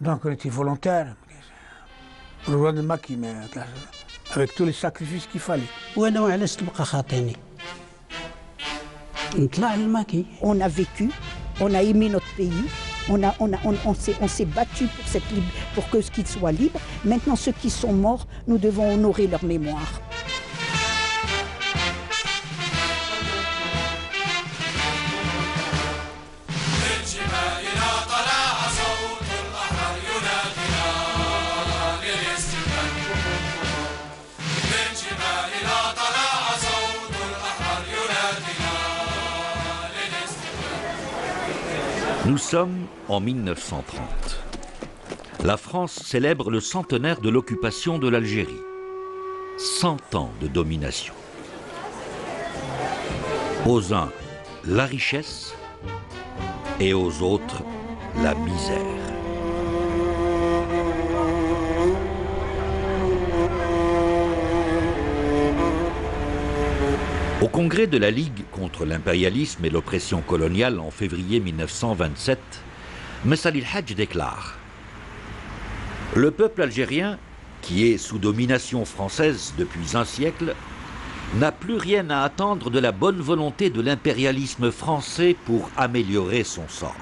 Donc on était volontaires, on rejoint le maquis, mais avec tous les sacrifices qu'il fallait. On a vécu, on a aimé notre pays, on s'est battu pour que ce qu'il soit libre. Maintenant, ceux qui sont morts, nous devons honorer leur mémoire. Nous sommes en 1930. La France célèbre le centenaire de l'occupation de l'Algérie. 100 ans de domination. Aux uns, la richesse et aux autres, la misère. Au congrès de la Ligue contre l'impérialisme et l'oppression coloniale en février 1927, Messali El-Hadj déclare « Le peuple algérien, qui est sous domination française depuis un siècle, n'a plus rien à attendre de la bonne volonté de l'impérialisme français pour améliorer son sort.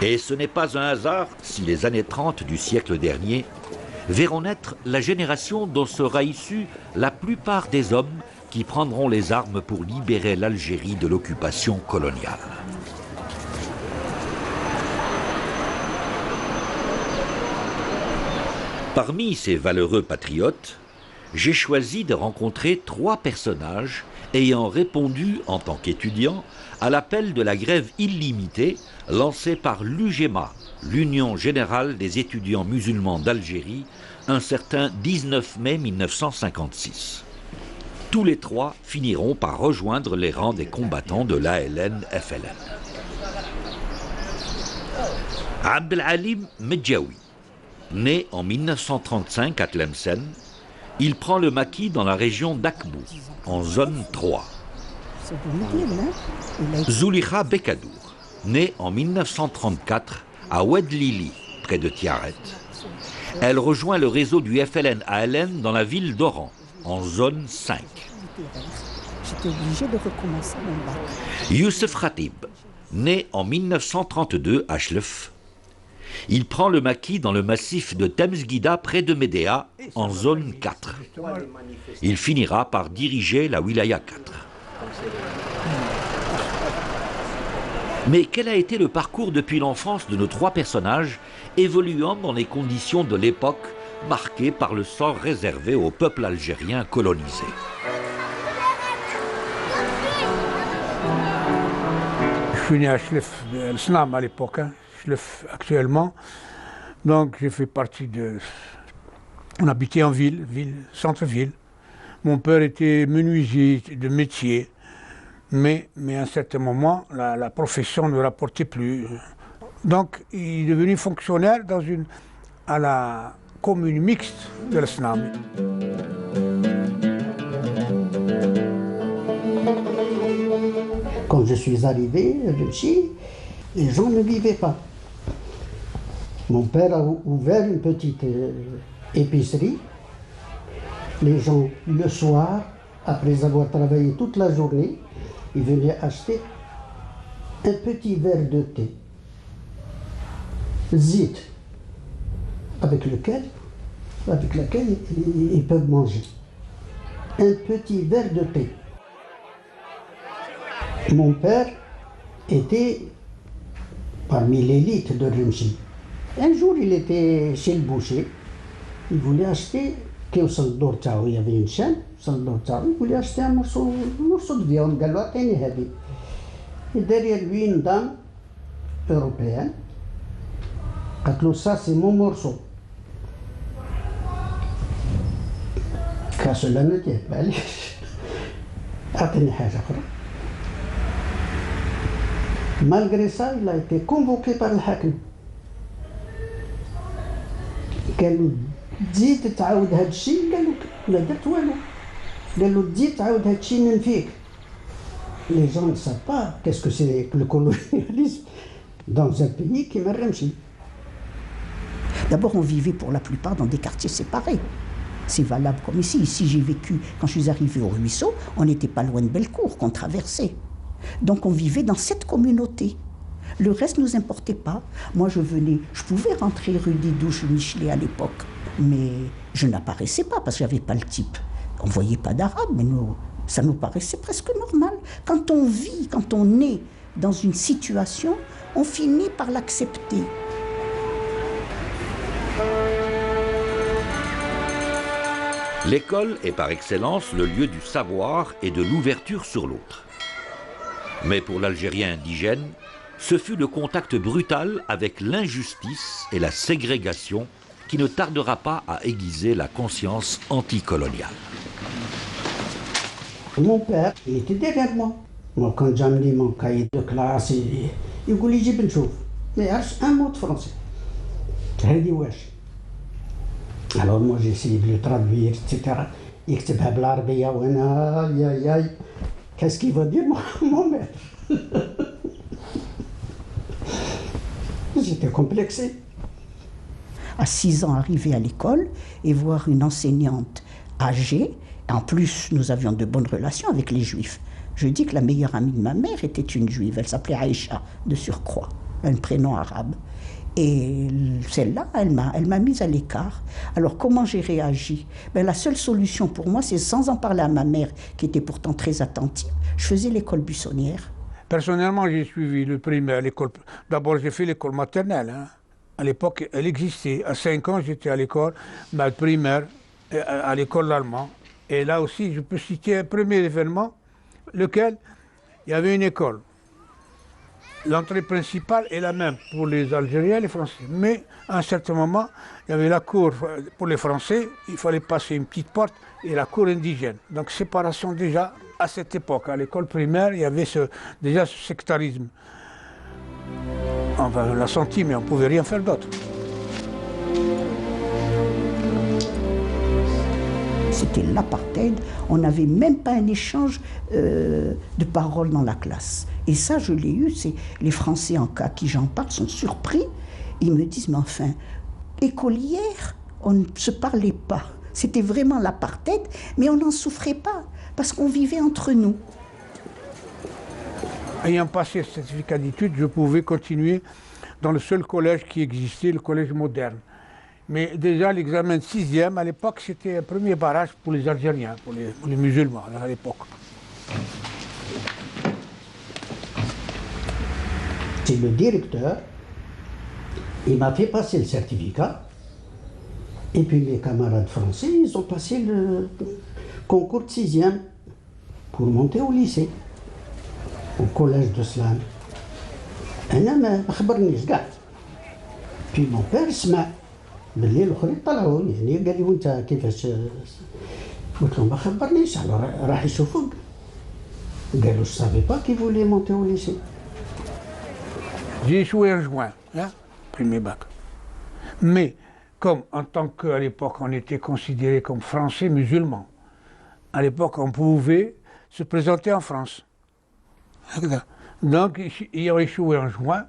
Et ce n'est pas un hasard si les années 30 du siècle dernier verront naître la génération dont sera issue la plupart des hommes qui prendront les armes pour libérer l'Algérie de l'occupation coloniale. » Parmi ces valeureux patriotes, j'ai choisi de rencontrer 3 personnages ayant répondu en tant qu'étudiants à l'appel de la grève illimitée lancée par l'UGMA, l'Union générale des étudiants musulmans d'Algérie, un certain 19 mai 1956. Tous les 3 finiront par rejoindre les rangs des combattants de l'ALN-FLN. Abdelalim Medjaoui, né en 1935 à Tlemcen, il prend le maquis dans la région d'Akbou, en zone 3. Zulika Bekadour, né en 1934 à Oued-Lili, près de Tiaret. Elle rejoint le réseau du FLN-ALN dans la ville d'Oran, en zone 5. Youssef Khatib, né en 1932 à Chlef. Il prend le maquis dans le massif de Temsguida près de Médéa, en zone 4. Il finira par diriger la Wilaya 4. Mais quel a été le parcours depuis l'enfance de nos 3 personnages, évoluant dans les conditions de l'époque, marquées par le sort réservé au peuple algérien colonisé? Je suis né à Chlef, Snam à l'époque, Chlef actuellement. Donc j'ai fait partie de... On habitait en ville, centre-ville. Mon père était menuisier de métier. Mais à un certain moment, la profession ne rapportait plus. Donc, il est devenu fonctionnaire à la commune mixte de l'Snam. Quand je suis arrivé à Russie, les gens ne vivaient pas. Mon père a ouvert une petite épicerie. Les gens, le soir, après avoir travaillé toute la journée, ils venaient acheter un petit verre de thé, zit, avec lequel ils peuvent manger. Un petit verre de thé. Mon père était parmi l'élite de Rumshi. Un jour, il était chez le boucher. Il voulait acheter, il y avait une chaîne, il voulait acheter un morceau de viande. Et derrière lui, une dame européenne. Ça, c'est mon morceau. Cela ne tient pas. Malgré ça, il a été convoqué par le hakim. قال له تزيد تعاود هذا الشيء، قال له لا درت والو، قال له تزيد تعاود هذا الشيء ننفيك. Les gens ne savent pas qu'est-ce que c'est que le colonialisme dans un pays qui m'a Rumshi. D'abord, on vivait pour la plupart dans des quartiers séparés. C'est valable comme ici. Ici, j'ai vécu, quand je suis arrivée au Ruisseau, on n'était pas loin de Bellecour, qu'on traversait. Donc, on vivait dans cette communauté. Le reste ne nous importait pas. Moi, je pouvais rentrer rue des Douches, Michelet à l'époque, mais je n'apparaissais pas parce que je n'avais pas le type. On ne voyait pas d'arabe, mais ça nous paraissait presque normal. Quand on vit, quand on est dans une situation, on finit par l'accepter. L'école est par excellence le lieu du savoir et de l'ouverture sur l'autre. Mais pour l'Algérien indigène, ce fut le contact brutal avec l'injustice et la ségrégation qui ne tardera pas à aiguiser la conscience anticoloniale. Mon père, il était derrière moi. Moi, quand j'ai amené mon cahier de classe, il dit « J'ai بنشوف ». Mais un mot de français. هذه واش. Alors moi j'ai essayé de le traduire, etc. يكتبها بالعربية وأنا qu'est-ce qu'il va dire mon maître. J'étais complexé. À 6 ans, arriver à l'école et voir une enseignante âgée. En plus, nous avions de bonnes relations avec les Juifs. Je dis que la meilleure amie de ma mère était une Juive. Elle s'appelait Aïcha, de surcroît, un prénom arabe. Et celle-là, elle m'a mise à l'écart. Alors, comment j'ai réagi? La seule solution pour moi, c'est sans en parler à ma mère, qui était pourtant très attentive, je faisais l'école buissonnière. Personnellement, j'ai suivi le primaire, l'école. D'abord, j'ai fait l'école maternelle. Hein. À l'époque, elle existait. À 5 ans, j'étais à l'école primaire, à l'école d'allemand. Et là aussi, je peux citer un premier événement, lequel il y avait une école. L'entrée principale est la même pour les Algériens et les Français. Mais à un certain moment, il y avait la cour pour les Français, il fallait passer une petite porte, et la cour indigène. Donc séparation déjà à cette époque. À l'école primaire, il y avait déjà ce sectarisme. Enfin, on l'a senti, mais on ne pouvait rien faire d'autre. C'était l'apartheid, on n'avait même pas un échange de paroles dans la classe. Et ça, je l'ai eu, c'est les Français en cas qui j'en parle sont surpris. Ils me disent, mais enfin, écolière, on ne se parlait pas. C'était vraiment l'apartheid, mais on n'en souffrait pas, parce qu'on vivait entre nous. Ayant passé le certificat d'études, je pouvais continuer dans le seul collège qui existait, le collège moderne. Mais déjà, l'examen de 6e, à l'époque, c'était un premier barrage pour les Algériens, pour les musulmans, à l'époque. C'est le directeur, il m'a fait passer le certificat, et puis mes camarades français, ils ont passé le concours de 6e pour monter au lycée, au collège de Slam. أنا ما أخبرنيش كاع. Puis mon père سمع بالليل الاخرين طلعوا يعني قال لي وانت كيفاش؟ قلت لهم ما خبرنيش راح يشوفوك. قالوا je savais pas qu'il voulait monter au lycée. J'ai échoué en juin, hein, premier bac. Mais comme en tant qu'à l'époque on était considéré comme français musulmans, à l'époque on pouvait se présenter en France. Donc ayant échoué en juin,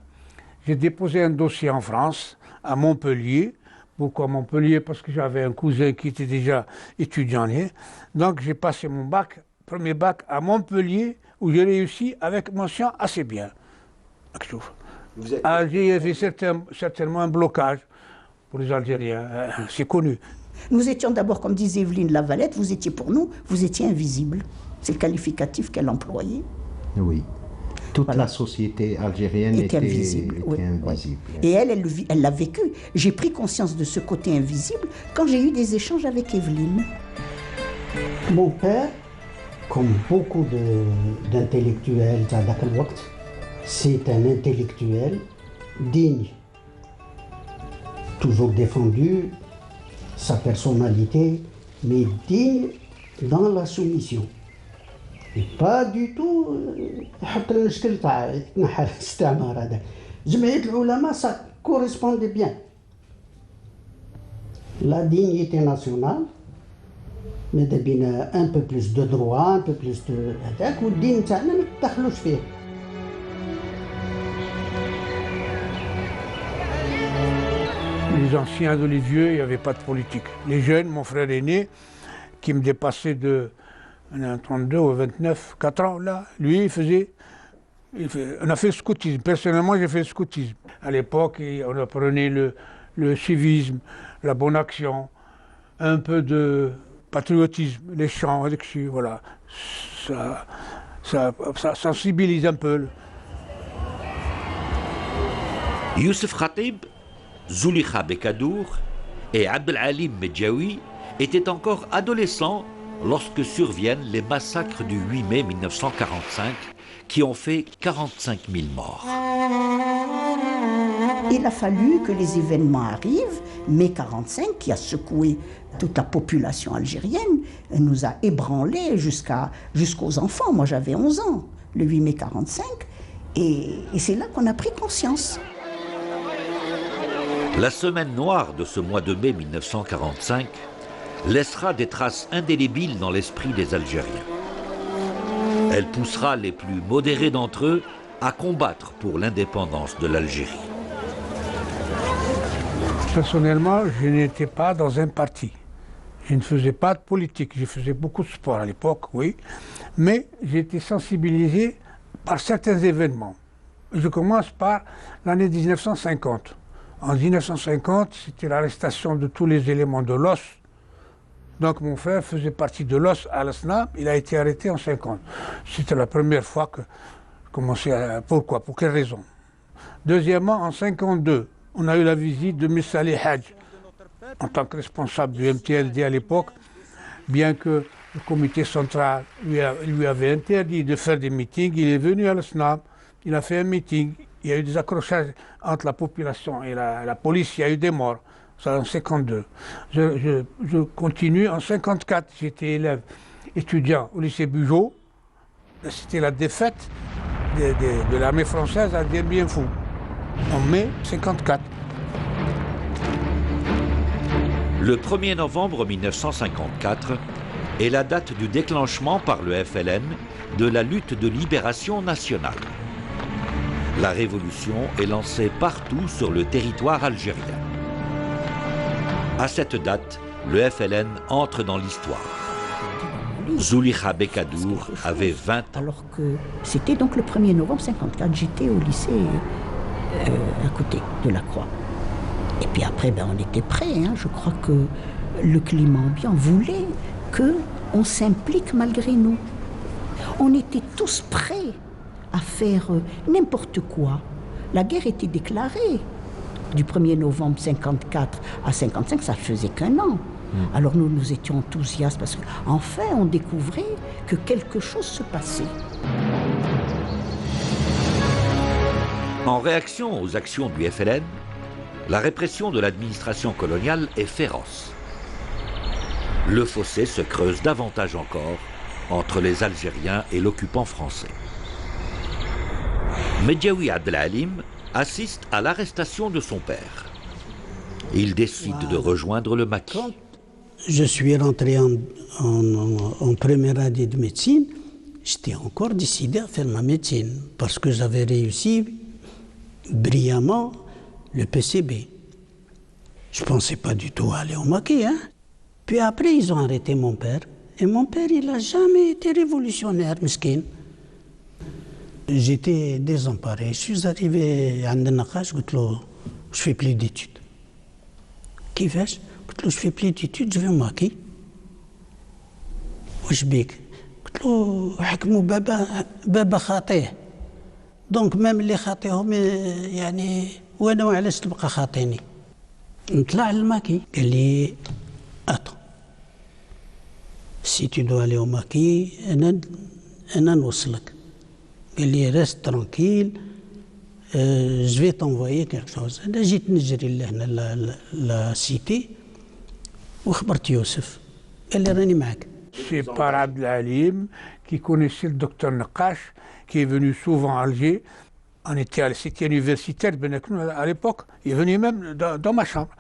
j'ai déposé un dossier en France, à Montpellier. Pourquoi Montpellier? Parce que j'avais un cousin qui était déjà étudiant. Donc j'ai passé mon bac, premier bac à Montpellier, où j'ai réussi avec mention assez bien. À Alger, il y avait certainement un blocage pour les Algériens, c'est connu. Nous étions d'abord, comme disait Evelyne Lavalette, vous étiez pour nous, vous étiez invisible. C'est le qualificatif qu'elle employait. Oui. Toute la société algérienne était invisible. Oui. Et elle l'a vécu. J'ai pris conscience de ce côté invisible quand j'ai eu des échanges avec Evelyne. Mon père, comme beaucoup d'intellectuels à l'époque, c'est un intellectuel digne, toujours défendu sa personnalité, mais digne dans la soumission. Et pas du tout حط المشكل تاع يتنحى الاستعمار هذا. جمعية العلماء ça correspondait bien. La dignité nationale, ماذا بينا un peu plus de droit, un peu plus de هذاك والدين تاعنا ما تدخلوش فيه. Les anciens ou les vieux, il n'y avait pas de politique. Les jeunes, mon frère aîné, qui me dépassait de 32 ou 29, 4 ans, là, lui, on a fait le scoutisme. Personnellement, j'ai fait le scoutisme. À l'époque, on apprenait le civisme, la bonne action, un peu de patriotisme, les chants, voilà. Ça sensibilise un peu. Youssef Khatib, Zulekha Bekadour et Abdelalim Medjaoui étaient encore adolescents lorsque surviennent les massacres du 8 mai 1945 qui ont fait 45 000 morts. Il a fallu que les événements arrivent. Mai 45, qui a secoué toute la population algérienne, nous a ébranlés jusqu'aux enfants. Moi, j'avais 11 ans, le 8 mai 45, et c'est là qu'on a pris conscience. La semaine noire de ce mois de mai 1945 laissera des traces indélébiles dans l'esprit des Algériens. Elle poussera les plus modérés d'entre eux à combattre pour l'indépendance de l'Algérie. Personnellement, je n'étais pas dans un parti. Je ne faisais pas de politique. Je faisais beaucoup de sport à l'époque, oui. Mais j'ai été sensibilisé par certains événements. Je commence par l'année 1950. En 1950, c'était l'arrestation de tous les éléments de l'OS. Donc mon frère faisait partie de l'OS à l'Asnab. Il a été arrêté en 50. C'était la première fois que je commençais à... Pourquoi? Pour quelle raison? Deuxièmement, en 52, on a eu la visite de M. Ali Hadj, en tant que responsable du MTLD à l'époque, bien que le comité central lui avait interdit de faire des meetings. Il est venu à l'Asnab, il a fait un meeting, il y a eu des accrochages entre la population et la police, il y a eu des morts. Ça en 52. Je continue en 54, j'étais élève étudiant au lycée Bugeaud. C'était la défaite de l'armée française à Dien Bien Phu, en mai 54. Le 1er novembre 1954 est la date du déclenchement par le FLN de la lutte de libération nationale. La révolution est lancée partout sur le territoire algérien. À cette date, le FLN entre dans l'histoire. Zulekha Bekadour avait 20 ans. Alors que c'était donc le 1er novembre 54, j'étais au lycée à côté de la Croix. Et puis après, on était prêts. Je crois que le climat ambiant voulait qu'on s'implique malgré nous. On était tous prêts à faire n'importe quoi. La guerre était déclarée. Du 1er novembre 54 à 55, ça faisait qu'un an. Alors nous étions enthousiastes parce qu'enfin, on découvrait que quelque chose se passait. En réaction aux actions du FLN, la répression de l'administration coloniale est féroce. Le fossé se creuse davantage encore entre les Algériens et l'occupant français. Medjaoui Abdelalim assiste à l'arrestation de son père. Il décide de rejoindre le maquis. Quand je suis rentré en première année de médecine, j'étais encore décidé à faire ma médecine parce que j'avais réussi brillamment le PCB. Je ne pensais pas du tout aller au maquis. Puis après, ils ont arrêté mon père. Et mon père, il n'a jamais été révolutionnaire, mesquin. J'étais désemparé. Je suis arrivé à Ndenakha, je lui ai dit, je ne fais plus d'études. Qui fais-je? Je ne fais plus d'études, je vais au maquis. Wesh bik? قلت له حكموا بابا خاطيه. دونك ميم اللي خاطيهم يعني وانا وعلاش تبقى خاطيني. نطلع للماكي قال لي attends. Si tu dois aller au maquis, انا نوصلك. قال لي reste tranquille. Je vais t'envoyer quelque chose. انا جيت نجري لهنا لا سيتي وخبرت يوسف. قال لي راني معك. C'est par Abdelalim qui connaissait le docteur Nakash, qui est venu souvent à Alger. On était à la cité universitaire de Beneknoun à l'époque. Il est venu même dans ma chambre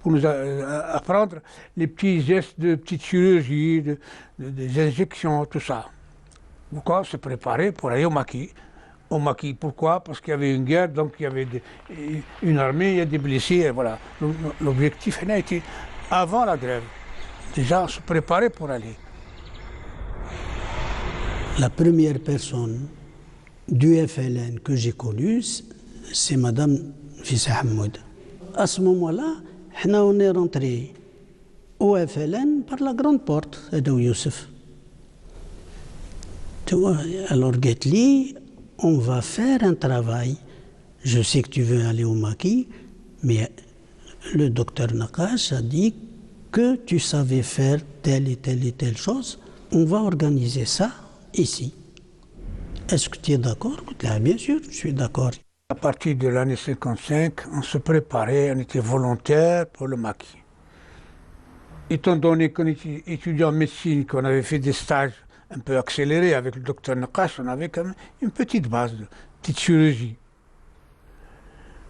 pour nous apprendre les petits gestes de petite chirurgie, des injections, tout ça. Pourquoi se préparer pour aller au maquis. au Maquis. Pourquoi? Parce qu'il y avait une guerre, donc il y avait une armée, il y a des blessés, et voilà. L'objectif a été, avant la grève, déjà se préparer pour aller. La première personne du FLN que j'ai connue, c'est Madame Fissa Hamoud. À ce moment-là, on est rentré au FLN par la grande porte, Adou Youssef. Tu vois, alors Guetli, on va faire un travail. Je sais que tu veux aller au Maquis, mais le docteur Nakash a dit que tu savais faire telle et telle et telle chose. On va organiser ça ici. Est-ce que tu es d'accord? Bien sûr, je suis d'accord. À partir de l'année 55, on se préparait, on était volontaire pour le Maquis. Étant donné qu'on était étudiant en médecine, qu'on avait fait des stages un peu accélérés avec le docteur Nakash, on avait quand même une petite base de petite chirurgie.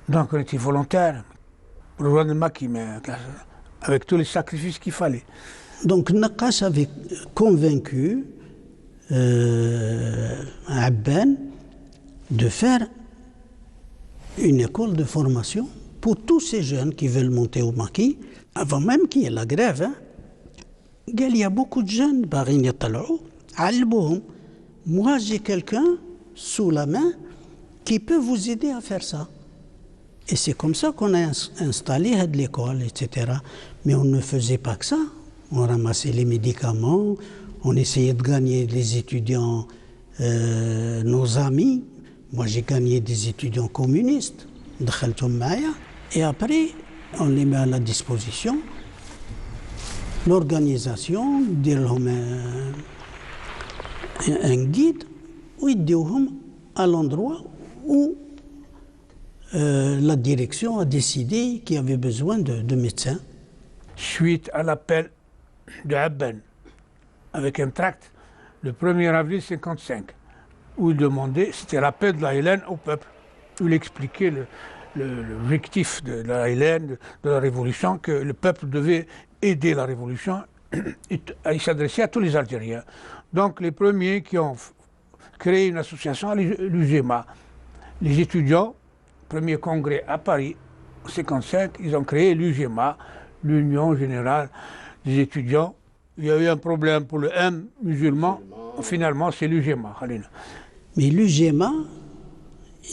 Donc on était volontaire pour rejoindre le Maquis, mais avec tous les sacrifices qu'il fallait. Donc Nakash avait convaincu Abben de faire une école de formation pour tous ces jeunes qui veulent monter au Maquis, avant même qu'il y ait la grève. Hein. Il y a beaucoup de jeunes, moi j'ai quelqu'un sous la main qui peut vous aider à faire ça. Et c'est comme ça qu'on a installé l'école, etc. Mais on ne faisait pas que ça. On ramassait les médicaments, on essayait de gagner les étudiants, nos amis. Moi, j'ai gagné des étudiants communistes, et après, on les met à la disposition. L'organisation, dire un guide, où ils disent à l'endroit où la direction a décidé qu'il y avait besoin de médecins. Suite à l'appel de Abben, avec un tract, le 1er avril 1955, où il demandait, c'était l'appel de la LN au peuple, où il expliquait l'objectif de la LN, de la révolution, que le peuple devait aider la révolution, et il s'adressait à tous les Algériens. Donc les premiers qui ont créé une association, l'UGMA, les étudiants, premier congrès à Paris, en 1955, ils ont créé l'UGMA, l'Union Générale des Étudiants. Il y a eu un problème pour le M musulman, finalement c'est l'UGMA. Mais l'UGMA,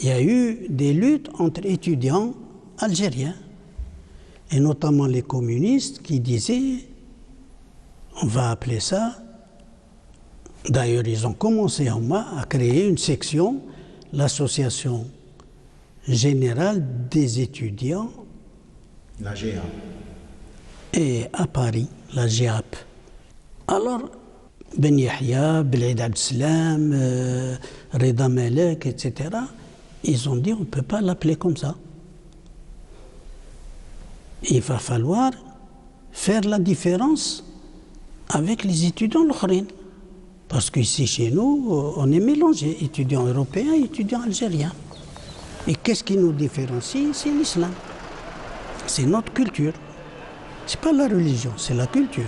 il y a eu des luttes entre étudiants algériens, et notamment les communistes qui disaient, on va appeler ça, d'ailleurs ils ont commencé à créer une section, l'association générale des étudiants, la GA, et à Paris, la GAP. Alors, Ben Yahya, Belid Abdeslam, Reda Malek, etc., ils ont dit on ne peut pas l'appeler comme ça. Il va falloir faire la différence avec les étudiants l'Ukhrin. Parce qu'ici, chez nous, on est mélangé, étudiants européens et étudiants algériens. Et qu'est-ce qui nous différencie? C'est l'islam. C'est notre culture. Ce n'est pas la religion, c'est la culture.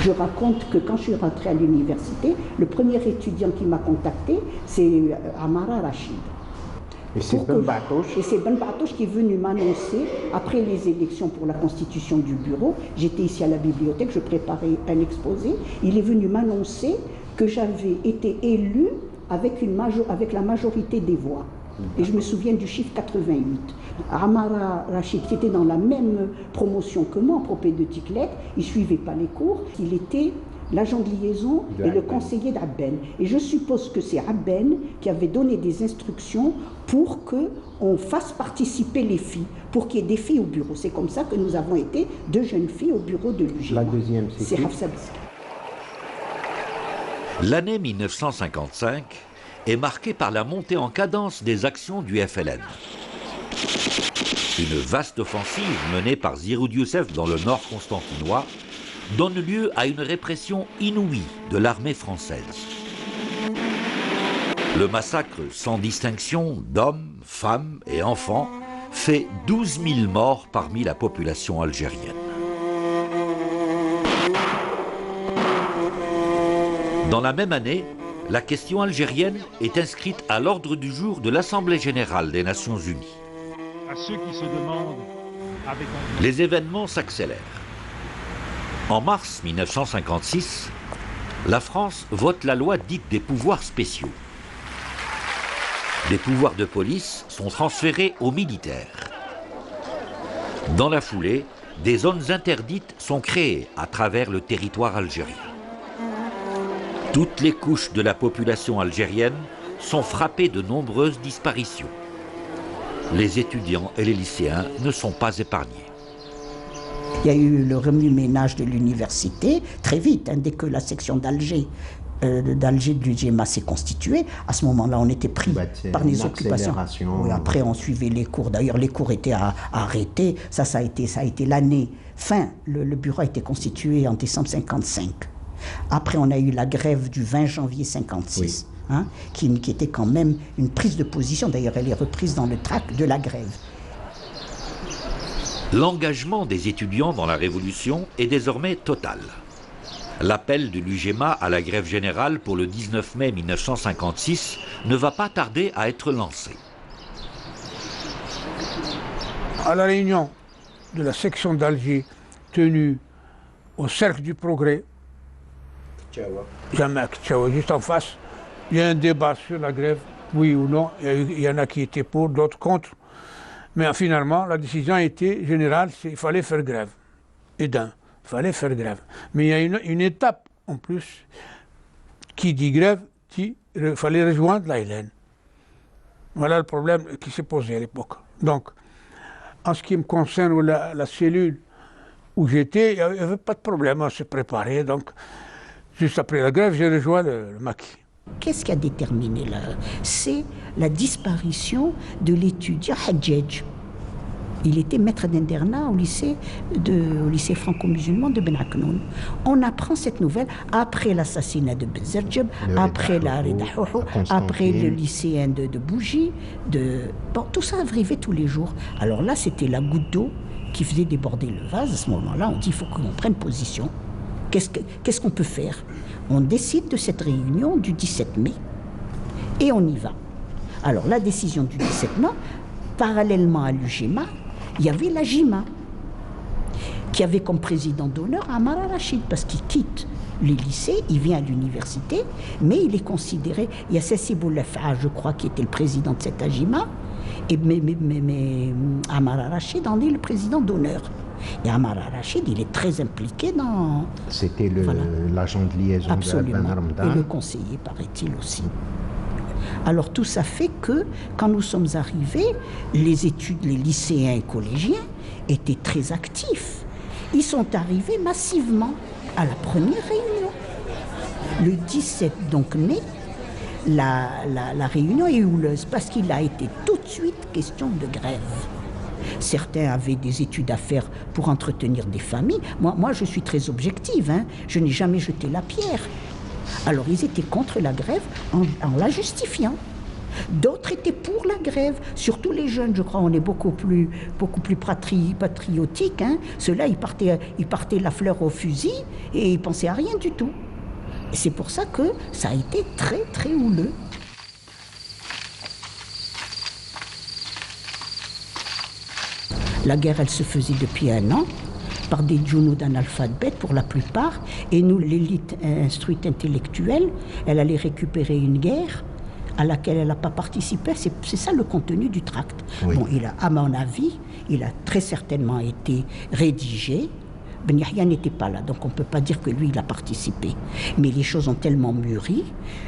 Je raconte que quand je suis rentrée à l'université, le premier étudiant qui m'a contacté, c'est Amara Rachid. Et c'est Ben Batouche. Et c'est Ben Batouche qui est venu m'annoncer, après les élections pour la constitution du bureau, j'étais ici à la bibliothèque, je préparais un exposé, il est venu m'annoncer que j'avais été élue avec la majorité des voix. Et je me souviens du chiffre 88. Amara Rachid, qui était dans la même promotion que moi, en propé de Tiklet, il ne suivait pas les cours, il était l'agent de liaison et le conseiller d'Abben. Et je suppose que c'est Abben qui avait donné des instructions pour qu'on fasse participer les filles, pour qu'il y ait des filles au bureau. C'est comme ça que nous avons été 2 jeunes filles au bureau de l'UGMA. La deuxième, c'est Hafsa Biski. L'année 1955 est marquée par la montée en cadence des actions du FLN. Une vaste offensive menée par Ziroud Youssef dans le nord constantinois donne lieu à une répression inouïe de l'armée française. Le massacre sans distinction d'hommes, femmes et enfants fait 12 000 morts parmi la population algérienne. Dans la même année, la question algérienne est inscrite à l'ordre du jour de l'Assemblée générale des Nations unies. À ceux qui se demandent avec Les événements s'accélèrent. En mars 1956, la France vote la loi dite des pouvoirs spéciaux. Des pouvoirs de police sont transférés aux militaires. Dans la foulée, des zones interdites sont créées à travers le territoire algérien. Toutes les couches de la population algérienne sont frappées de nombreuses disparitions. Les étudiants et les lycéens ne sont pas épargnés. Il y a eu le remue-ménage de l'université, très vite, dès que la section d'Alger de l'UGMA s'est constituée. À ce moment-là, on était pris par les occupations. Oui, après, on suivait les cours. D'ailleurs, les cours étaient arrêtés. Ça a été l'année fin. Le bureau a été constitué en décembre 1955. Après, on a eu la grève du 20 janvier 1956, oui. Qui était quand même une prise de position. D'ailleurs, elle est reprise dans le tract de la grève. L'engagement des étudiants dans la Révolution est désormais total. L'appel de l'UGMA à la grève générale pour le 19 mai 1956 ne va pas tarder à être lancé. À la réunion de la section d'Alger tenue au Cercle du Progrès, juste en face, il y a un débat sur la grève, oui ou non. Il y en a qui étaient pour, d'autres contre. Mais finalement, la décision a été générale, il fallait faire grève. Il fallait faire grève. Mais il y a une étape en plus qui dit grève, dit qu'il fallait rejoindre l'ALN. Voilà le problème qui s'est posé à l'époque. Donc, en ce qui me concerne la cellule où j'étais, il n'y avait pas de problème à se préparer. Donc, juste après la grève, j'ai rejoint le maquis. Qu'est-ce qui a déterminé là? C'est la disparition de l'étudiant Hadjadj. Il était maître d'internat au lycée franco-musulman de Ben Aknoun. On apprend cette nouvelle après l'assassinat de Benzerjeb, après la Rida Hoho, après le lycéen de Bougie. Bon, tout ça arrivait tous les jours. Alors là, c'était la goutte d'eau qui faisait déborder le vase. À ce moment-là, on dit il faut qu'on prenne position. Qu'est-ce qu'on peut faire? On décide de cette réunion du 17 mai et on y va. Alors la décision du 17 mai, parallèlement à l'UGMA, il y avait la JIMA qui avait comme président d'honneur Ammar al-Rachid parce qu'il quitte les lycées, il vient à l'université, mais il est considéré, il y a Sessi Boulafa, je crois, qui était le président de cette JIMA, mais Ammar al-Rachid en est le président d'honneur. Et Ammar al-Rachid, il est très impliqué dans... C'était l'agent de liaison de Ben Ramdan. Et le conseiller, paraît-il aussi. Alors tout ça fait que, quand nous sommes arrivés, les lycéens et collégiens étaient très actifs. Ils sont arrivés massivement à la première réunion. Le 17 donc mai, la réunion est houleuse parce qu'il a été tout de suite question de grève. Certains avaient des études à faire pour entretenir des familles. Moi je suis très objective, je n'ai jamais jeté la pierre. Alors ils étaient contre la grève en la justifiant. D'autres étaient pour la grève, surtout les jeunes, je crois, on est beaucoup plus patriotiques. Ceux-là, ils partaient la fleur au fusil et ils pensaient à rien du tout. Et c'est pour ça que ça a été très très houleux. La guerre, elle se faisait depuis 1 an, par des djounou d'analphabètes pour la plupart, et nous, l'élite instruite intellectuelle, elle allait récupérer une guerre à laquelle elle n'a pas participé. C'est ça le contenu du tract. Oui. Bon, à mon avis, il a très certainement été rédigé. Ben Yahya n'était pas là, donc on ne peut pas dire que lui, il a participé. Mais les choses ont tellement mûri.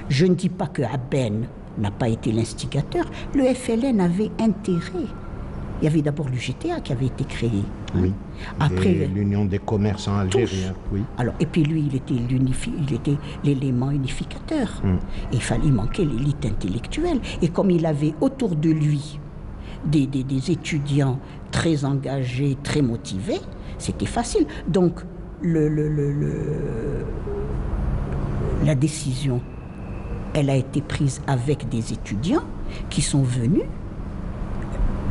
Je ne dis pas que Aben n'a pas été l'instigateur. Le FLN avait intérêt. Il y avait d'abord l'UGTA qui avait été créé. Oui. Après l'Union des commerçants algériens. Oui. Alors, et puis lui, il était l'élément unificateur. Et il manquait l'élite intellectuelle. Et comme il avait autour de lui des étudiants très engagés, très motivés, c'était facile. Donc, la décision, elle a été prise avec des étudiants qui sont venus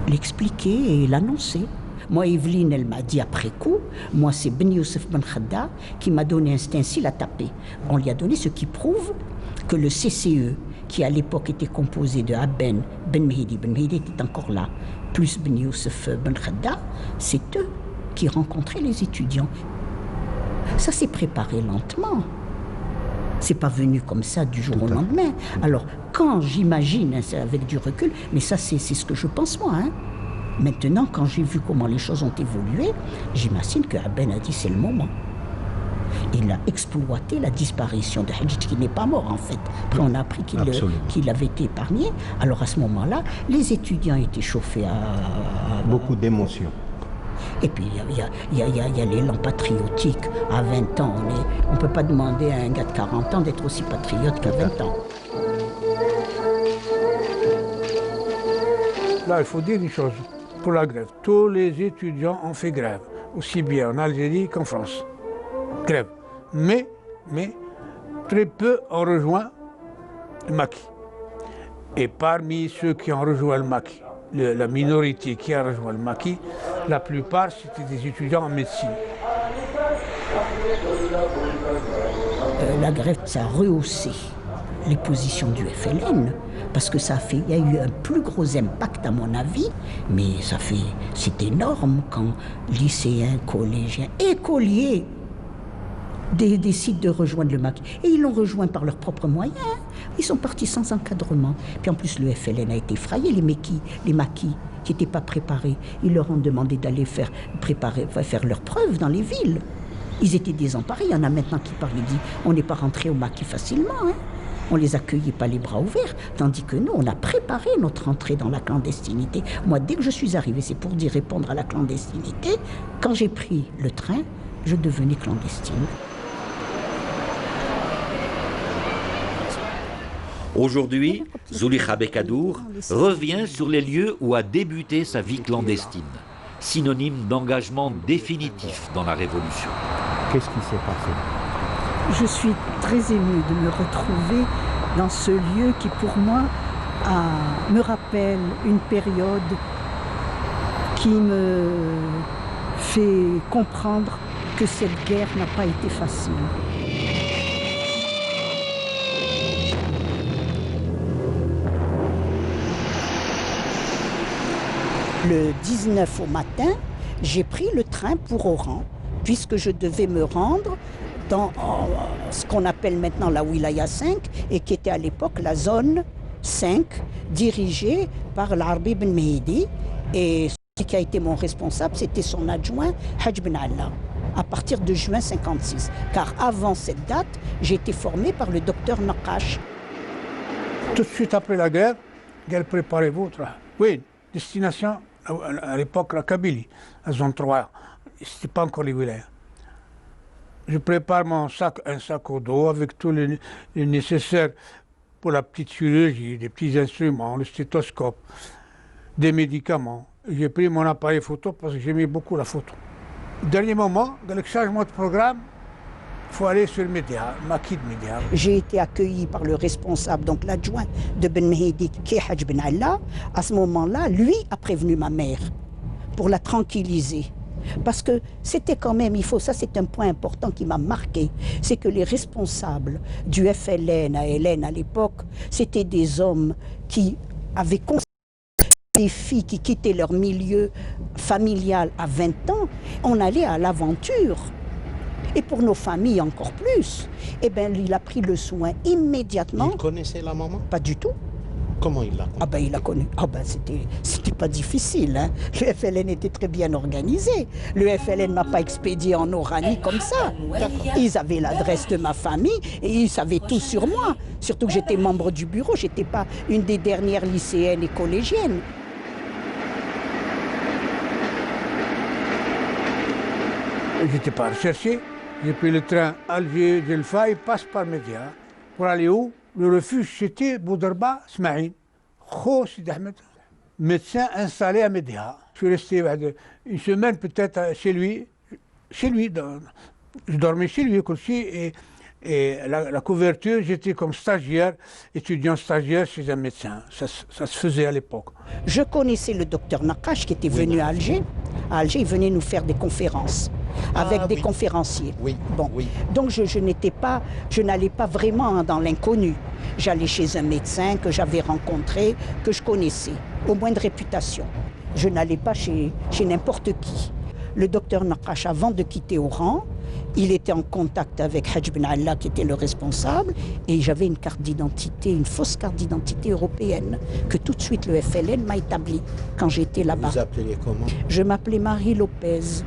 l'expliquer et l'annoncer. Moi, Evelyne, elle m'a dit après coup, moi, c'est Ben Youssef Ben Khadda qui m'a donné un stencil à taper. On lui a donné ce qui prouve que le CCE, qui à l'époque était composé de Abben, Ben Mehdi était encore là, plus Ben Youssef Ben Khadda, c'est eux qui rencontraient les étudiants. Ça s'est préparé lentement. C'est pas venu comme ça du jour au lendemain. Alors, quand j'imagine, hein, c'est avec du recul, mais ça c'est ce que je pense moi. Hein. Maintenant, quand j'ai vu comment les choses ont évolué, j'imagine que Abben a dit c'est le moment. Il a exploité la disparition de Hadjidj, qui n'est pas mort en fait. Puis on a appris qu'il avait été épargné. Alors à ce moment-là, les étudiants étaient chauffés à beaucoup d'émotions. Et puis il y a l'élan patriotique. À 20 ans, on ne peut pas demander à un gars de 40 ans d'être aussi patriote qu'à 20 ans. Là, il faut dire une chose. Pour la grève, tous les étudiants ont fait grève, aussi bien en Algérie qu'en France. Grève. Mais très peu ont rejoint le maquis. Et parmi ceux qui ont rejoint le maquis, la minorité qui a rejoint le maquis, la plupart c'était des étudiants en médecine. La grève, ça a rehaussé les positions du FLN, parce que il y a eu un plus gros impact à mon avis, mais c'est énorme quand lycéens, collégiens, écoliers décident de rejoindre le MAC. Et ils l'ont rejoint par leurs propres moyens. Ils sont partis sans encadrement. Puis en plus, le FLN a été effrayé, les maquis qui n'étaient pas préparés. Ils leur ont demandé d'aller faire leurs preuves dans les villes. Ils étaient désemparés. Il y en a maintenant qui parlent et disent on n'est pas rentré au maquis facilement. Hein. On les accueillait pas les bras ouverts. Tandis que nous, on a préparé notre entrée dans la clandestinité. Moi, dès que je suis arrivée, c'est pour dire répondre à la clandestinité. Quand j'ai pris le train, je devenais clandestine. Aujourd'hui, Zulekha Bekadour revient sur les lieux où a débuté sa vie clandestine, synonyme d'engagement définitif dans la Révolution. Qu'est-ce qui s'est passé? Je suis très émue de me retrouver dans ce lieu qui, pour moi, me rappelle une période qui me fait comprendre que cette guerre n'a pas été facile. Le 19 au matin, j'ai pris le train pour Oran, puisque je devais me rendre dans ce qu'on appelle maintenant la Wilaya 5 et qui était à l'époque la zone 5, dirigée par l'Arbi Ben Mehdi. Et ce qui a été mon responsable, c'était son adjoint, Hadj Ben Allah, à partir de juin 56. Car avant cette date, j'ai été formé par le docteur Naqash. Tout de suite après la guerre, préparez-vous. Oui, destination à l'époque la Kabylie, la zone 3. C'était pas encore les wilayas. Je prépare un sac au dos avec tout le nécessaire pour la petite chirurgie, des petits instruments, le stéthoscope, des médicaments. J'ai pris mon appareil photo parce que j'aimais beaucoup la photo. Au dernier moment, dans le changement de programme, il faut aller sur le média, le maquis de média. J'ai été accueilli par le responsable, donc l'adjoint de Ben Mehdi, qui est Hadj Ben Allah. À ce moment-là, lui a prévenu ma mère pour la tranquilliser. Parce que c'était quand même, ça c'est un point important qui m'a marqué, c'est que les responsables du FLN à l'époque, c'était des hommes qui avaient constaté des filles qui quittaient leur milieu familial à 20 ans, on allait à l'aventure. Et pour nos familles encore plus. Eh bien, il a pris le soin immédiatement. Il connaissait la maman? Pas du tout. Comment il l'a connu? Ah ben il l'a connu. Ah ben c'était pas difficile. Hein. Le FLN était très bien organisé. Le FLN m'a pas expédié en Oranie comme ça. Ils avaient l'adresse de ma famille et ils savaient tout sur moi. Surtout que j'étais membre du bureau. J'étais pas une des dernières lycéennes et collégiennes. J'étais pas recherché. J'ai pris le train Alger-Delfa et passe par Média. Pour aller où? Le refuge, c'était Boudarba Smaïn. Kho Sidi Ahmed, médecin installé à Média. Je suis resté une semaine peut-être chez lui. Je dormais chez lui aussi. Et Et la couverture, j'étais comme stagiaire, étudiant stagiaire chez un médecin. Ça se faisait à l'époque. Je connaissais le docteur Nakash qui était venu à Alger. À Alger, il venait nous faire des conférences avec des conférenciers. Oui. Bon. Oui. Donc je n'allais pas vraiment dans l'inconnu. J'allais chez un médecin que j'avais rencontré, que je connaissais, au moins de réputation. Je n'allais pas chez n'importe qui. Le docteur Nakash, avant de quitter Oran, il était en contact avec Hadj Ben Allah, qui était le responsable, et j'avais une carte d'identité, une fausse carte d'identité européenne, que tout de suite le FLN m'a établie quand j'étais là-bas. Vous appeliez comment? Je m'appelais Marie Lopez.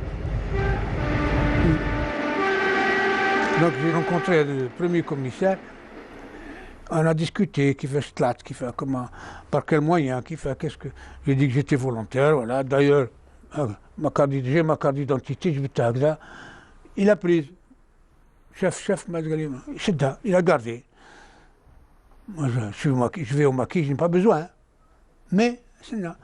Donc j'ai rencontré le premier commissaire. On a discuté, qui fait Stlat, qui fait comment, par quels moyens, qui fait qu'est-ce que. J'ai dit que j'étais volontaire, voilà. D'ailleurs, j'ai ma carte d'identité, je vais t'agda. Il a pris. Chef, il a gardé. Moi, je vais au maquis, je n'ai pas besoin. Mais, c'est là.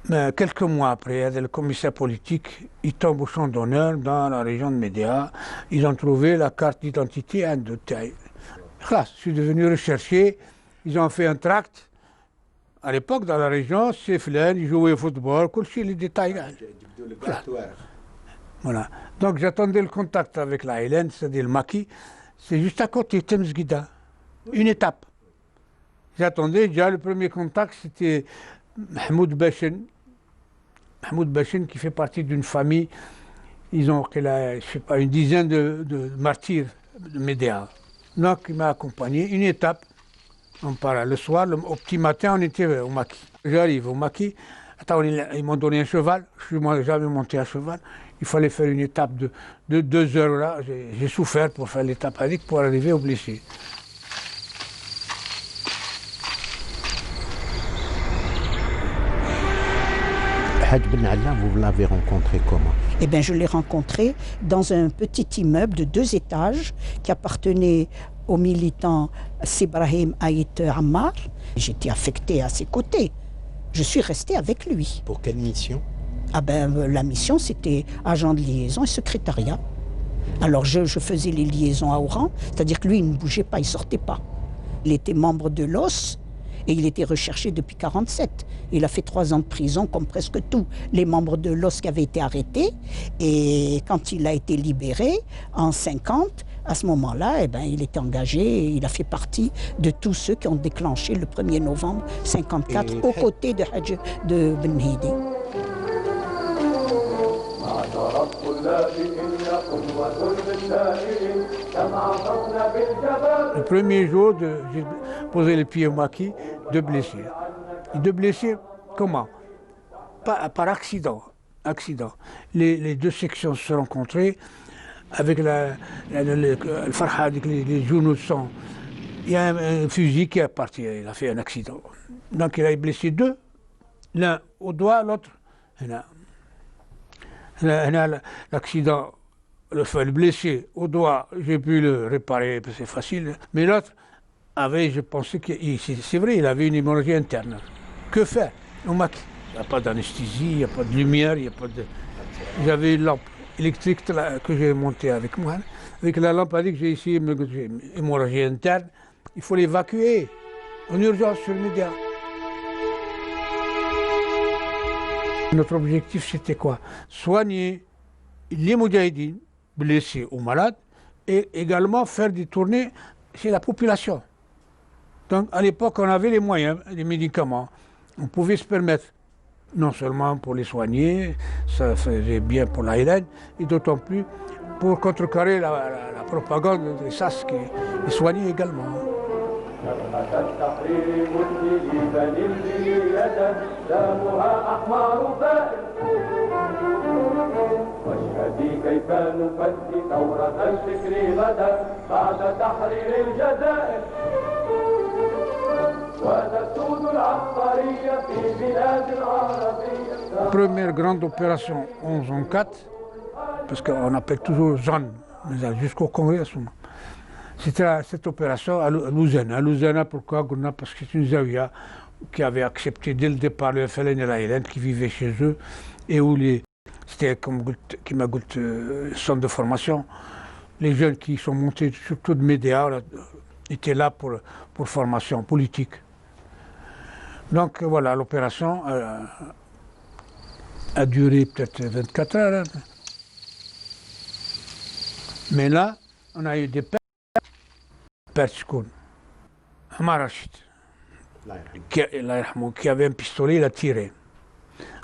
Mais quelques mois après, le commissaire politique, il tombe au champ d'honneur dans la région de Médéa. Ils ont trouvé la carte d'identité en détail. Je suis devenu recherché. Ils ont fait un tract. À l'époque, dans la région, c'est Flaine, ils jouaient au football, les détails. Voilà. Donc j'attendais le contact avec la Hélène, c'est-à-dire le maquis. C'est juste à côté, Temsguida. Une étape. J'attendais déjà le premier contact, c'était Mahmoud Bachen. Mahmoud Bachen qui fait partie d'une famille. Ils ont, je sais pas, une dizaine de martyrs de Médéa. Donc il m'a accompagné, une étape. On part le soir, au petit matin, on était au maquis. J'arrive au maquis. Attends, ils m'ont donné un cheval. Je ne suis jamais monté à cheval. Il fallait faire une étape de 2 heures là. J'ai souffert pour faire l'étape avec pour arriver au blessé. Hadj Ben Allah, vous l'avez rencontré comment? Eh bien, je l'ai rencontré dans un petit immeuble de 2 étages qui appartenait au militant Sibrahim Haït Ammar. J'étais affectée à ses côtés. Je suis restée avec lui. Pour quelle mission? Ah ben, la mission, c'était agent de liaison et secrétariat. Alors, je faisais les liaisons à Oran, c'est-à-dire que lui, il ne bougeait pas, il ne sortait pas. Il était membre de l'OS et il était recherché depuis 1947. Il a fait 3 ans de prison, comme presque tous les membres de l'OS qui avaient été arrêtés. Et quand il a été libéré, en 1950, à ce moment-là, eh ben, il était engagé et il a fait partie de tous ceux qui ont déclenché le 1er novembre 1954 aux côtés de Hadj de Ben Mhidi. Le premier jour, j'ai posé les pieds au maquis, 2 blessés. Et 2 blessés, comment? Par accident. Les 2 sections se sont rencontrées avec le Farha, avec les genoux de sang. Il y a un fusil qui est parti, il a fait un accident. Donc il a blessé 2, l'un au doigt, l'autre. L'accident, le blessé au doigt, j'ai pu le réparer, c'est facile. Mais l'autre avait, je pensais que, c'est vrai, il avait une hémorragie interne. Que faire au maquis? Il n'y a pas d'anesthésie, il n'y a pas de lumière, il n'y a pas de. J'avais une lampe électrique que j'ai montée avec moi. Avec la lampe, elle dit que j'ai ici une hémorragie interne. Il faut l'évacuer en urgence sur le média. Notre objectif, c'était quoi? Soigner les moudjahidines blessés ou malades et également faire des tournées chez la population. Donc à l'époque, on avait les moyens, les médicaments. On pouvait se permettre, non seulement pour les soigner, ça faisait bien pour la Hélène, et d'autant plus pour contrecarrer la propagande des SAS qui les soignait également. Première grande opération 11-4, parce qu'on appelle toujours zone, jusqu'au Congrès à ce moment. C'était cette opération à Louzana, pourquoi? Parce que c'est une zaouia qui avait accepté dès le départ le FLN et la Hélène, qui vivaient chez eux, et où c'était comme qui m'a goûté centre de formation, les jeunes qui sont montés, surtout de médias, étaient là pour formation politique. Donc voilà, l'opération a duré peut-être 24 heures. Mais là, on a eu des pertes. Amar Rachid, qui avait un pistolet, il a tiré.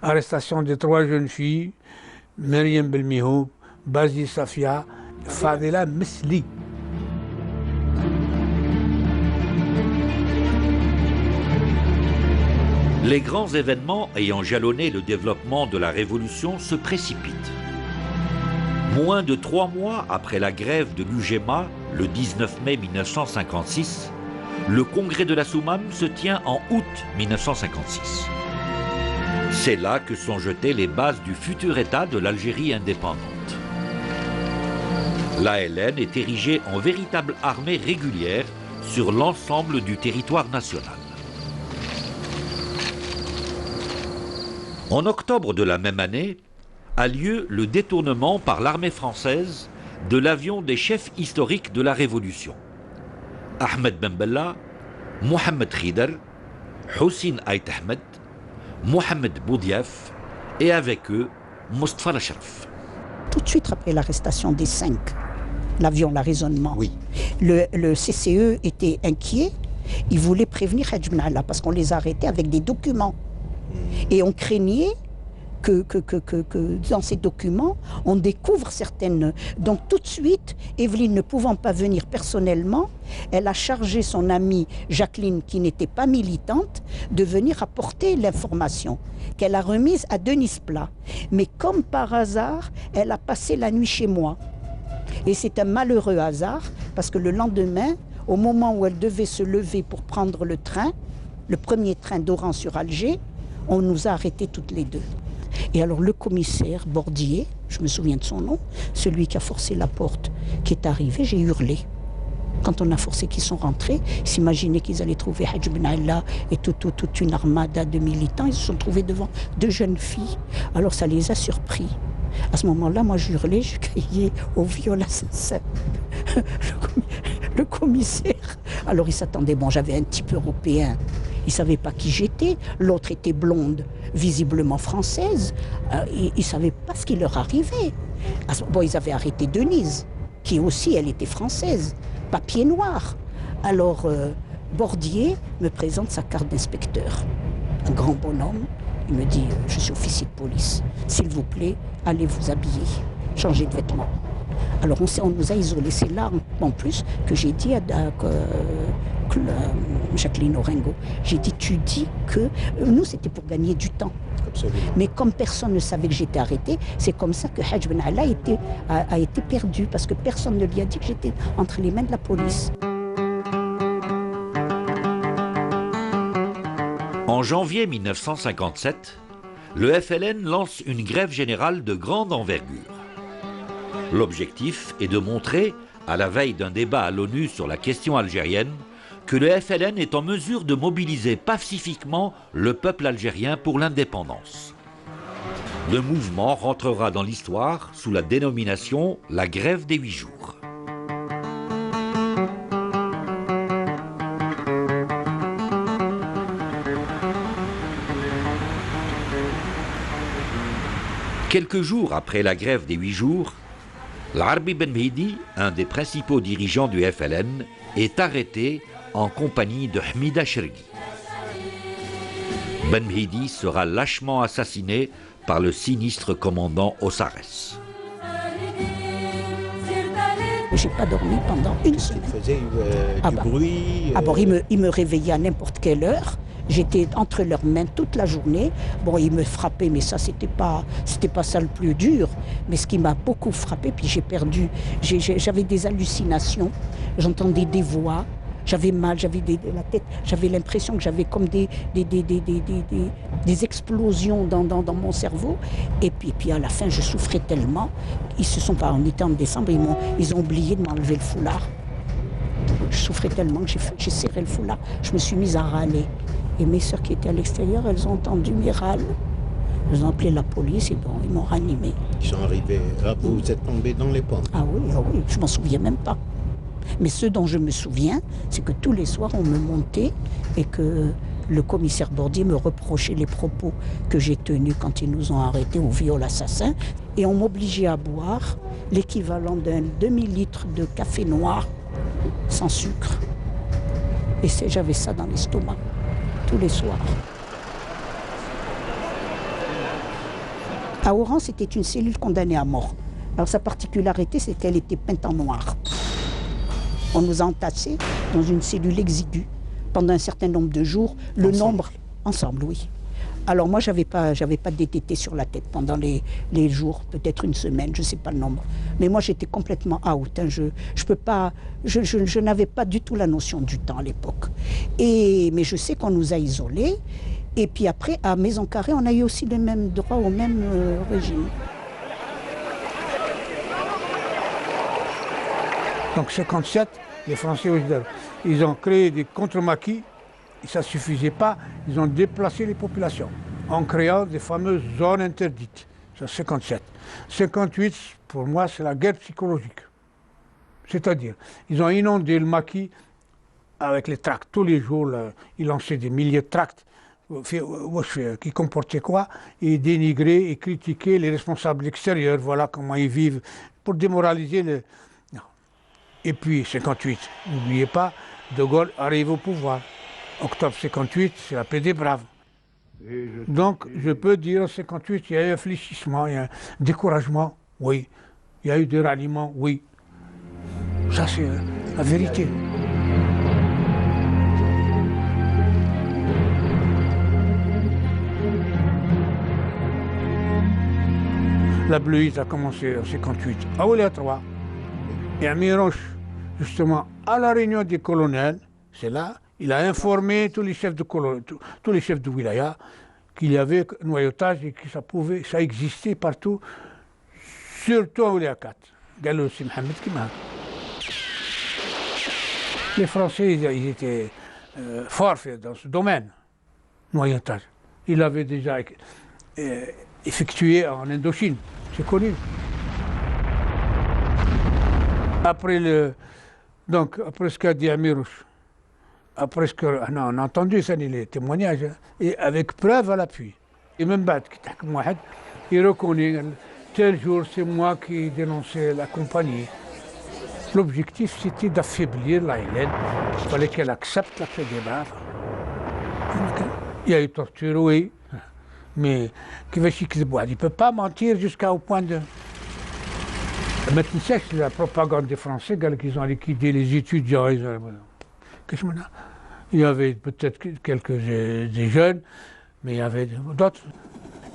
Arrestation de 3 jeunes filles, Myriam Belmihoub, Bazi Safia, Fadela Mesli. Les grands événements ayant jalonné le développement de la Révolution se précipitent. Moins de 3 mois après la grève de l'UGMA, le 19 mai 1956, le congrès de la Soumam se tient en août 1956. C'est là que sont jetées les bases du futur État de l'Algérie indépendante. L'ALN est érigée en véritable armée régulière sur l'ensemble du territoire national. En octobre de la même année, a lieu le détournement par l'armée française de l'avion des chefs historiques de la Révolution. Ahmed Ben Bella, Mohamed Khider, Houssine Ait Ahmed, Mohamed Boudiaf et avec eux, Mostafa Lashraf. Tout de suite après l'arrestation des 5, l'avion, l'arraisonnement, Oui. le CCE était inquiet. Il voulait prévenir Hadj Ben Allah parce qu'on les arrêtait avec des documents. Et on craignait que dans ces documents, on découvre certaines... Donc tout de suite, Evelyne ne pouvant pas venir personnellement, elle a chargé son amie Jacqueline, qui n'était pas militante, de venir apporter l'information qu'elle a remise à Denis Plat. Mais comme par hasard, elle a passé la nuit chez moi. Et c'est un malheureux hasard, parce que le lendemain, au moment où elle devait se lever pour prendre le train, le premier train d'Oran sur Alger, on nous a arrêtés toutes les deux. Et alors le commissaire Bordier, je me souviens de son nom, celui qui a forcé la porte, qui est arrivé, j'ai hurlé. Quand on a forcé qu'ils sont rentrés, ils s'imaginaient qu'ils allaient trouver Hadj Ben Allah et toute une armada de militants. Ils se sont trouvés devant 2 jeunes filles. Alors ça les a surpris. À ce moment-là, moi je hurlais, je criais au viol assassin. Le commissaire, alors il s'attendait, bon j'avais un type européen, il ne savait pas qui j'étais, l'autre était blonde, visiblement française, ils ne savaient pas ce qui leur arrivait. Bon, ils avaient arrêté Denise, qui aussi, elle était française, papier noir. Alors Bordier me présente sa carte d'inspecteur, un grand bonhomme, il me dit, je suis officier de police, s'il vous plaît, allez vous habiller, changez de vêtements. Alors on nous a isolés. C'est là en plus que j'ai dit à Jacqueline Orengo, j'ai dit, tu dis que nous c'était pour gagner du temps. Absolument. Mais comme personne ne savait que j'étais arrêtée, c'est comme ça que Hadj Ben Allah a été perdu, parce que personne ne lui a dit que j'étais entre les mains de la police. En janvier 1957, le FLN lance une grève générale de grande envergure. L'objectif est de montrer, à la veille d'un débat à l'ONU sur la question algérienne, que le FLN est en mesure de mobiliser pacifiquement le peuple algérien pour l'indépendance. Le mouvement rentrera dans l'histoire sous la dénomination « la grève des 8 jours ». Quelques jours après la grève des 8 jours, l'Arbi Ben Mehdi, un des principaux dirigeants du FLN, est arrêté en compagnie de Hamida Chergui. Ben Mehdi sera lâchement assassiné par le sinistre commandant Ossares. J'ai pas dormi pendant une semaine. Il faisait du bruit. Il me réveillait à n'importe quelle heure. J'étais entre leurs mains toute la journée. Bon, ils me frappaient, mais ça, c'était pas ça le plus dur. Mais ce qui m'a beaucoup frappé, puis j'avais des hallucinations. J'entendais des voix. J'avais mal, j'avais la tête, j'avais l'impression que j'avais comme des explosions dans mon cerveau. Et puis à la fin, je souffrais tellement. On était en décembre, ils ont oublié de m'enlever le foulard. Je souffrais tellement que j'ai serré le foulard. Je me suis mise à râler. Et mes sœurs qui étaient à l'extérieur, elles ont entendu mes râles. Ils ont appelé la police et bon, ils m'ont ranimé. Ils sont arrivés, vous êtes tombé dans les pommes. Ah oui, je m'en souviens même pas. Mais ce dont je me souviens, c'est que tous les soirs, on me montait et que le commissaire Bordier me reprochait les propos que j'ai tenus quand ils nous ont arrêtés au viol assassin. Et on m'obligeait à boire l'équivalent d'un demi-litre de café noir sans sucre. Et j'avais ça dans l'estomac, tous les soirs. À Oran, c'était une cellule condamnée à mort. Alors sa particularité, c'est qu'elle était peinte en noir. On nous a entassés dans une cellule exiguë pendant un certain nombre de jours. Le nombre, ensemble, oui. Alors moi, j'avais pas DTT sur la tête pendant les jours, peut-être une semaine, je ne sais pas le nombre. Mais moi, j'étais complètement out. Hein. Je n'avais pas du tout la notion du temps à l'époque. Mais je sais qu'on nous a isolés. Et puis après, à Maison Carrée, on a eu aussi les mêmes droits au même régime. Donc 57, les Français, ils ont créé des contre-maquis, et ça ne suffisait pas, ils ont déplacé les populations en créant des fameuses zones interdites. C'est 57. 58, pour moi, c'est la guerre psychologique. C'est-à-dire, ils ont inondé le maquis avec les tracts. Tous les jours, là, ils lançaient des milliers de tracts qui comportaient quoi? Et dénigrer et critiquer les responsables extérieurs, voilà comment ils vivent, pour démoraliser le... Et puis, 58, n'oubliez pas, De Gaulle arrive au pouvoir. Octobre 58, c'est la paix des braves. Donc, je peux dire, en 58, il y a eu un fléchissement, il y a un découragement, oui. Il y a eu des ralliements, oui. Ça, c'est la vérité. La bleuite a commencé en 58, à Oulia 3. Et à Miroche, justement, à la réunion des colonels, c'est là, il a informé tous les chefs de wilaya qu'il y avait noyautage et que ça existait partout, surtout à Oulia 4. Gallo Si Mohamed Kima. Les Français, ils étaient forts dans ce domaine, noyautage. Ils l'avaient déjà effectué en Indochine, c'est connu. Après ce qu'a dit Amirouche, après ce qu'on a entendu, ça, les témoignages, hein, et avec preuve à l'appui. Et même il reconnaît, tel jour, c'est moi qui dénonçais la compagnie. L'objectif, c'était d'affaiblir la Hélène. Il fallait qu'elle accepte la paix des braves. Il y a eu torture, oui, mais il ne peut pas mentir jusqu'au point de... Maintenant, c'est la propagande des Français qu'ils ont liquidé les étudiants. Il y avait peut-être des jeunes, mais il y avait d'autres.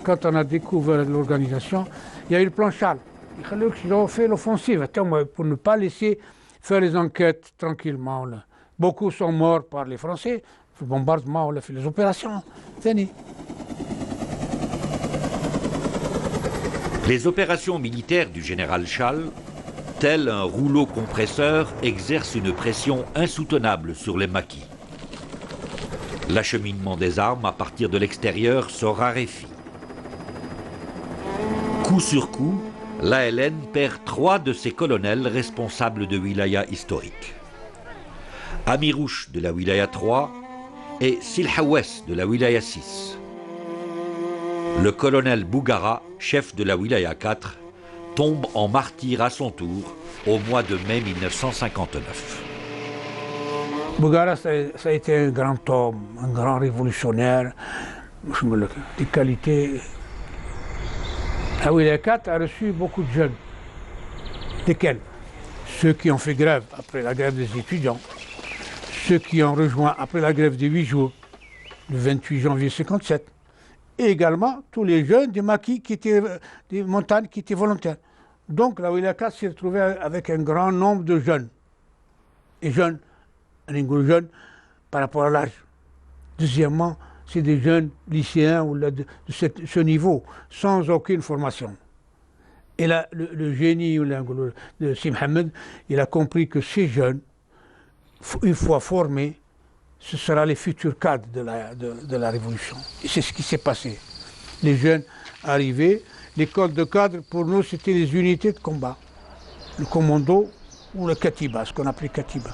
Quand on a découvert l'organisation, il y a eu le plan Charles. Ils ont fait l'offensive pour ne pas laisser faire les enquêtes tranquillement. Là. Beaucoup sont morts par les Français. Le bombardement, on a fait les opérations. Fini. Les opérations militaires du général Chal, tel un rouleau compresseur, exercent une pression insoutenable sur les maquis. L'acheminement des armes à partir de l'extérieur se raréfie. Coup sur coup, l'ALN perd 3 de ses colonels responsables de wilaya historiques. Amirouche de la wilaya 3 et Silhawes de la wilaya 6. Le colonel Bougara, chef de la wilaya 4, tombe en martyr à son tour au mois de mai 1959. Bougara, ça a été un grand homme, un grand révolutionnaire, des qualités. La wilaya 4 a reçu beaucoup de jeunes. Desquels? Ceux qui ont fait grève après la grève des étudiants, ceux qui ont rejoint après la grève des 8 jours, le 28 janvier 1957. Et également tous les jeunes des maquis qui étaient des montagnes qui étaient volontaires. Donc la wilaya 4 s'est retrouvée avec un grand nombre de jeunes. Et jeunes par rapport à l'âge. Deuxièmement, c'est des jeunes lycéens ou de ce niveau, sans aucune formation. Et là, le génie de Si Mohamed, il a compris que ces jeunes, une fois formés, ce sera les futurs cadres de la révolution. Et c'est ce qui s'est passé. Les jeunes arrivés, l'école de cadre, pour nous, c'était les unités de combat. Le commando ou le katiba, ce qu'on appelait katiba.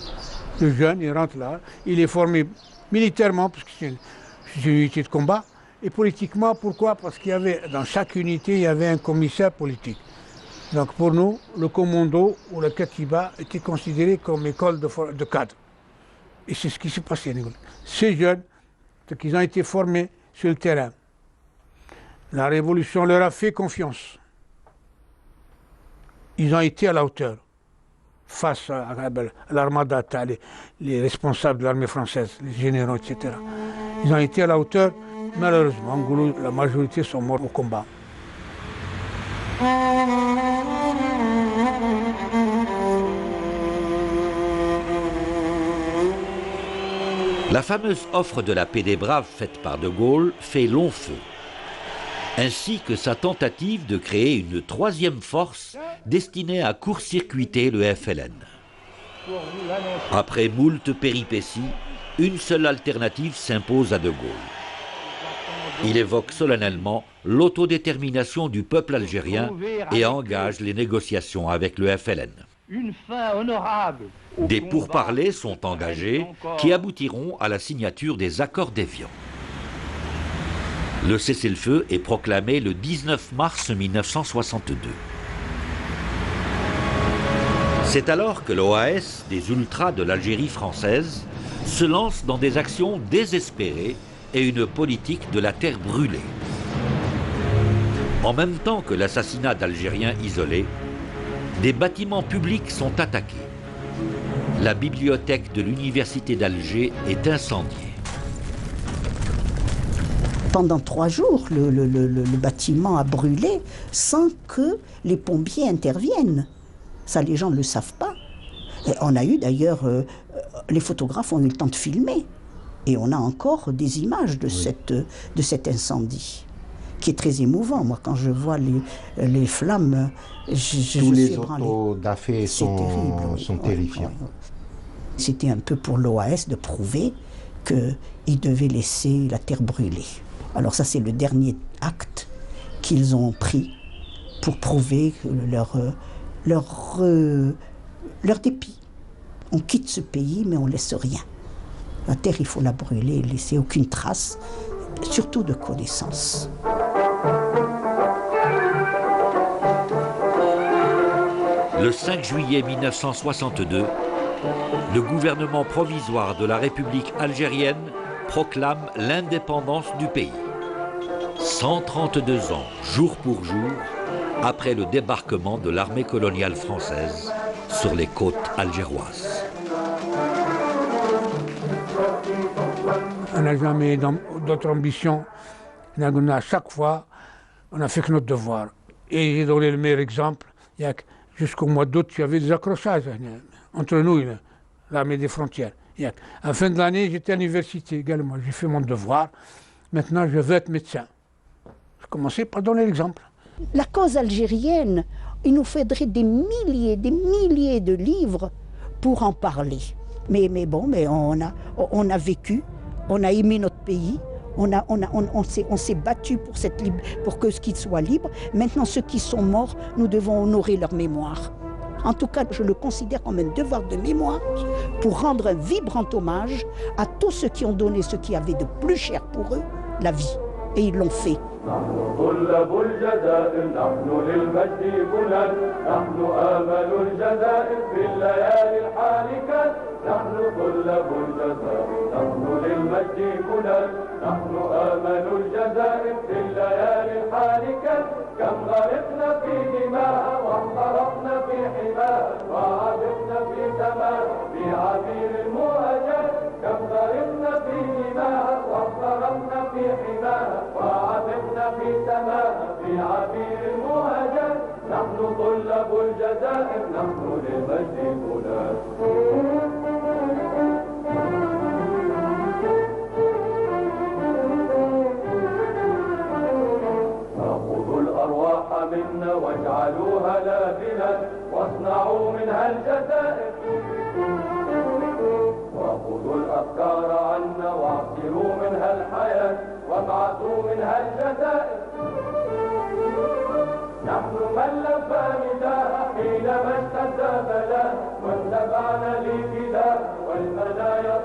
Le jeune, il rentre là, il est formé militairement, parce que c'est une unité de combat, et politiquement, pourquoi? Parce qu'il y avait, dans chaque unité, il y avait un commissaire politique. Donc pour nous, le commando ou le katiba était considéré comme école de cadre. Et c'est ce qui s'est passé. Ces jeunes, ils ont été formés sur le terrain. La révolution leur a fait confiance. Ils ont été à la hauteur face à l'armada, les responsables de l'armée française, les généraux, etc. Ils ont été à la hauteur. Malheureusement, en Goulo, la majorité sont morts au combat. La fameuse offre de la paix des braves faite par De Gaulle fait long feu, ainsi que sa tentative de créer une troisième force destinée à court-circuiter le FLN. Après moult péripéties, une seule alternative s'impose à De Gaulle. Il évoque solennellement l'autodétermination du peuple algérien et engage les négociations avec le FLN. Une fin honorable. Des pourparlers sont engagés qui aboutiront à la signature des accords d'Évian. Le cessez-le-feu est proclamé le 19 mars 1962. C'est alors que l'OAS des ultras de l'Algérie française se lance dans des actions désespérées et une politique de la terre brûlée. En même temps que l'assassinat d'Algériens isolés, des bâtiments publics sont attaqués. La bibliothèque de l'université d'Alger est incendiée. Pendant 3 jours, le bâtiment a brûlé sans que les pompiers interviennent. Ça, les gens ne le savent pas. Et on a eu d'ailleurs, les photographes ont eu le temps de filmer. Et on a encore des images de, de cet incendie, qui est très émouvant. Moi, quand je vois les flammes, tous les autodafés sont terrifiants. C'était un peu pour l'OAS de prouver qu'ils devaient laisser la terre brûler. Alors ça, c'est le dernier acte qu'ils ont pris pour prouver leur dépit. On quitte ce pays, mais on ne laisse rien. La terre, il faut la brûler, laisser aucune trace, surtout de connaissance. Le 5 juillet 1962, le gouvernement provisoire de la République algérienne proclame l'indépendance du pays. 132 ans, jour pour jour, après le débarquement de l'armée coloniale française sur les côtes algéroises. On n'a jamais d'autres ambitions. À chaque fois, on a fait que notre devoir. Et j'ai donné le meilleur exemple. Jusqu'au mois d'août, il y avait des accrochages entre nous, l'armée des frontières. À la fin de l'année, j'étais à l'université également. J'ai fait mon devoir. Maintenant, je veux être médecin. Je commençais par donner l'exemple. La cause algérienne, il nous faudrait des milliers de livres pour en parler. Mais on a vécu, on a aimé notre pays, on s'est battu pour que ce qui soit libre. Maintenant, ceux qui sont morts, nous devons honorer leur mémoire. En tout cas, je le considère comme un devoir de mémoire pour rendre un vibrant hommage à tous ceux qui ont donné ce qui avait de plus cher pour eux, la vie. Et ils l'ont fait. نحن طلاب الجزائر نحن للمجد بنان نحن آمل الجزائر في الليالي الحالكات نحن طلاب الجزائر نحن للمجد بنان نحن آمل الجزائر في الليالي الحالكات كم غرقنا في دماء واحترقنا في حماها وعبقنا في سماء في عبير المهاجات كم غرقنا في دماء واحترقنا في حماها وعبقنا في سماء في عبير المهاجات نحن طلاب الجزائر نحن للمجد بنان فخذوا الأرواح منا واجعلوها لابنا واصنعوا منها الجزائر وخذوا الأفكار عنا واعصروا منها الحياة وابعثوا منها الجزائر نحن من لبى نداء حينما اشتد بلاء واتبعنا للفداء والمنايا